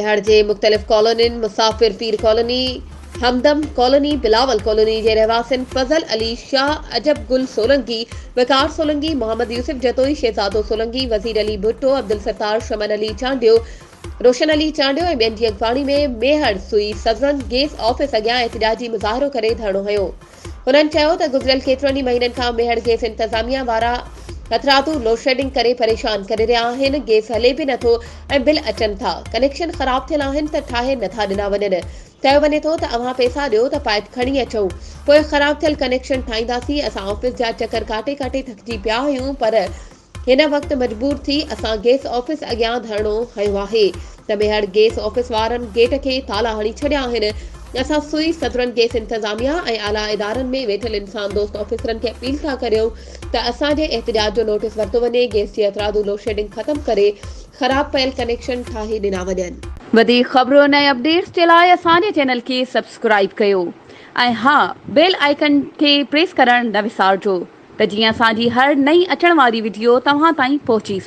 मेहर जे मुख़्तलिफ़ कॉलोनियुनि मुसाफ़िर पीर कॉलोनी, हमदम कॉलोनी, बिलावल कॉलोनी जे रहवासियुनि फज़ल अली शाह, अजब गुल सोलंकी, वकार सोलंकी, मोहम्मद यूसुफ जतोई, शहज़ादो सोलंकी, वज़ीर अली भुट्टो, अब्दुल सत्तार, शमन अली चांडियो, रोशन अली चांडियो ऐं ॿियनि जी अॻवानी में मेहर सुई सदरन गैस ऑफिस अॻियां एहतिजाजी मुज़ाहिरो करे धरणो हयो। हुननि चयो त गुज़िरियल केतिरनि ई महीननि खां मेहर गैस इंतज़ामिया वारा हथरादू लोडशेडिंग करे परेशान करे रहिया आहिनि। गैस हले बि नथो ऐं बिल अचनि था। कनेक्शन ख़राब थियल आहिनि त ठाहे नथा ॾिना वञनि। चयो वञे थो त अव्हां पैसा ॾियो त पाइप खणी अचूं, पोइ ख़राब थियल कनेक्शन ठाहींदासीं। असां ऑफिस जा चकर काटे काटे थकिजी पिया आहियूं, पर हिन वक़्तु मजबूर थी असां गैस ऑफिस अॻियां धरणो हयो आहे त मेहर गैस ऑफिस वारनि गेट खे ताला हणी छॾिया आहिनि। असां सुई सदरन गैस इंतज़ामिया ऐं आला इदारनि में वेठल इंसान दोस्त ऑफिसरनि खे अपील था करियूं त असांजे एहतिजाज जो नोटिस वरितो वञे, गैस जी हथरादू लोडशेडिंग ख़त्म करे ख़राब पयल कनेक्शन ठाहे ॾिना वञनि। वधीक ख़बरुनि ऐं अपडेट्स जे लाइ असांजे चैनल खे सब्सक्राइब कयो ऐं हा, बेल आइकन खे प्रेस करणु न विसारिजो त जीअं असांजी हर नई अचण वारी वीडियो तव्हां ताईं पहुची सघे।